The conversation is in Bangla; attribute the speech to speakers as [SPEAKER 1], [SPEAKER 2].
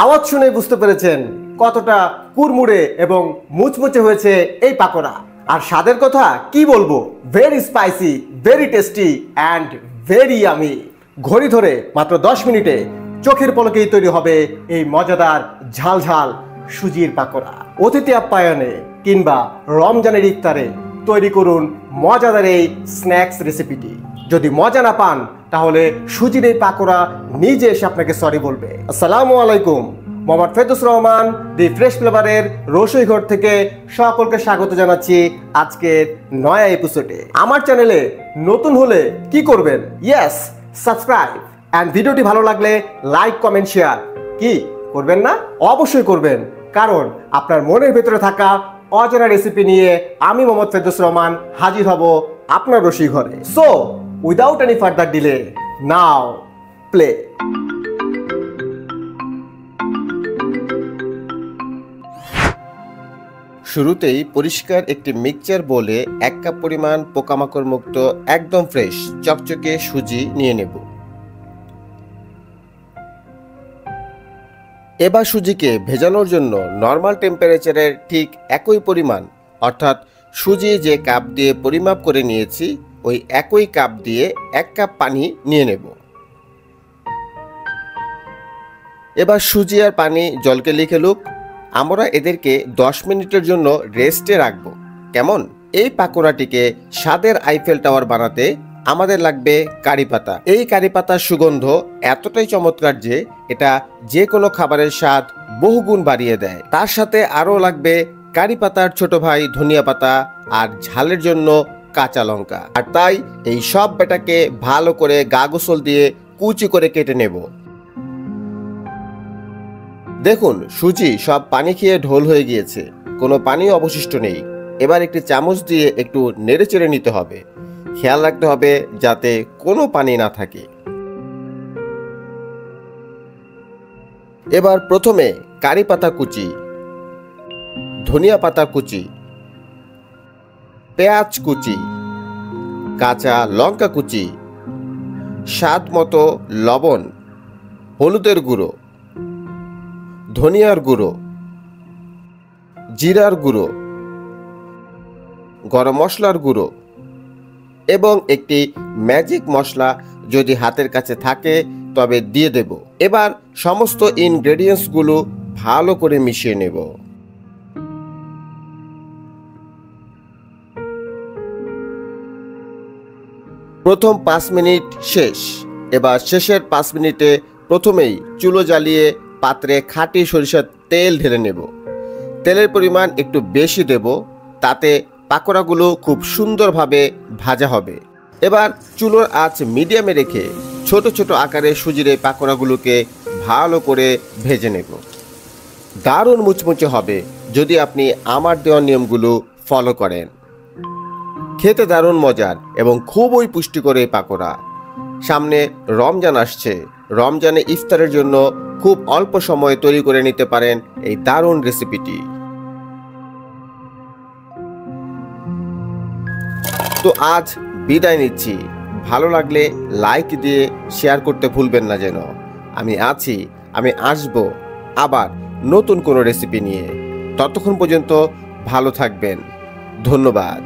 [SPEAKER 1] আওয়াজ শুনে বুঝতে পেরেছেন কতটা কুড়মুড়ে এবং মুচমুচে হয়েছে এই পাকোড়া। আর স্বাদের কথা কি বলবো, very spicy, very tasty and very yummy. ঘড়ি ধরে মাত্র 10 মিনিটে চোখের পলকেই তৈরি হবে এই মজাদার ঝালঝাল সুজির পাকোড়া। অতিথি আপ্যায়নে কিংবা রমজানের ইফতারে তৈরি করুন মজাদার এই স্ন্যাক্স রেসিপিটি। যদি মজা না পান তাহলে সুজির এই পাকোড়া নিজে এসে আপনাকে সরি বলবে। আসসালামু আলাইকুম, মোহাম্মদ ফেরদৌস রহমান দি ফ্রেশ ফ্লেভারের রসই ঘর থেকে সকলকে স্বাগত জানাচ্ছি আজকের নয়া এপিসোডে। আমার চ্যানেলে নতুন হলে কি করবেন? ইয়েস, সাবস্ক্রাইব অ্যান্ড ভিডিওটি ভালো লাগলে লাইক, কমেন্ট, শেয়ার। কি করবেন না? অবশ্যই করবেন, কারণ আপনার মনের ভেতরে থাকা অজানা রেসিপি নিয়ে আমি মোহাম্মদ ফেরদৌস রহমান হাজির হব আপনার রসই ঘরে। So without any further delay, নাও প্লে। শুরুতেই পরিষ্কার একটি মিক্সচার বোলে 1 কাপ পরিমাণ পোকামাকড় মুক্ত একদম ফ্রেশ চকচকে সুজি নিয়ে নেব। এবার সুজিকে ভেজানোর জন্য নর্মাল টেম্পারেচারের ঠিক একই পরিমাণ, অর্থাৎ সুজি যে কাপ দিয়ে পরিমাপ করে নিয়েছি ওই একই কাপ দিয়ে 1 কাপ পানি নিয়ে নেব। এবার সুজি আর পানি জলকে লিখে লুক, আমরা এদেরকে 10 মিনিটের জন্য রেস্টে রাখবো। কেমন? এই পাকোড়াটিকে স্বাদের আইফেল টাওয়ার বানাতে আমাদের লাগবে কারি পাতা। এই কারি পাতার সুগন্ধ এতটাই চমৎকার যে এটা যে কোনো খাবারের স্বাদ বহুগুণ বাড়িয়ে দেয়। তার সাথে আরও লাগবে কারি পাতার ছোট ভাই ধনিয়া পাতা আর ঝালের জন্য কাঁচা লঙ্কা। আর তাই এই সব বেটাকে ভালো করে গা গোসল দিয়ে কুচি করে কেটে নেব। দেখুন, সুজি সব পানি খেয়ে ঢোল হয়ে গিয়েছে, কোনো পানি অবশিষ্ট নেই। এবার একটি চামচ দিয়ে একটু নেড়ে চেড়ে নিতে হবে। খেয়াল রাখতে হবে যাতে কোনো পানি না থাকে। এবার প্রথমে কারি পাতা কুচি, ধনিয়া পাতা কুচি, পেঁয়াজ কুচি, কাঁচা লঙ্কা কুচি, স্বাদ মতো লবণ, হলুদের গুঁড়ো, ধনিয়ার গুঁড়ো, জিরার গুঁড়ো, গরম মশলার গুঁড়ো এবং একটি ম্যাজিক মশলা যদি হাতের কাছে থাকে তবে দিয়ে দেব। এবার সমস্ত ইনগ্রেডিয়েন্টসগুলো ভালো করে মিশিয়ে নেব। প্রথম 5 মিনিট শেষ। এবার শেষের 5 মিনিটে প্রথমেই চুলো জ্বালিয়ে পাত্রে খাঁটি সরিষার তেল ঢেলে নেব। তেলের পরিমাণ একটু বেশি দেব, তাতে পাকোড়াগুলো খুব সুন্দরভাবে ভাজা হবে। এবার চুলোর আঁচ মিডিয়ামে রেখে ছোট ছোট আকারে সুজির এই পাকোড়াগুলোকে ভালো করে ভেজে নেব। দারুণ মুচমুচে হবে যদি আপনি আমার দেওয়া নিয়মগুলো ফলো করেন। খেতে দারুণ মজার এবং খুবই পুষ্টিকর এই পাকোড়া। সামনে রমজান আসছে, রমজানে ইফতারের জন্য খুব অল্প সময়ে তৈরি করে নিতে পারেন এই দারুণ রেসিপিটি। তো আজ বিদায় নিচ্ছি। ভালো লাগলে লাইক দিয়ে শেয়ার করতে ভুলবেন না যেন। আমি আছি, আমি আসব আবার নতুন কোনো রেসিপি নিয়ে। ততক্ষণ পর্যন্ত ভালো থাকবেন। ধন্যবাদ।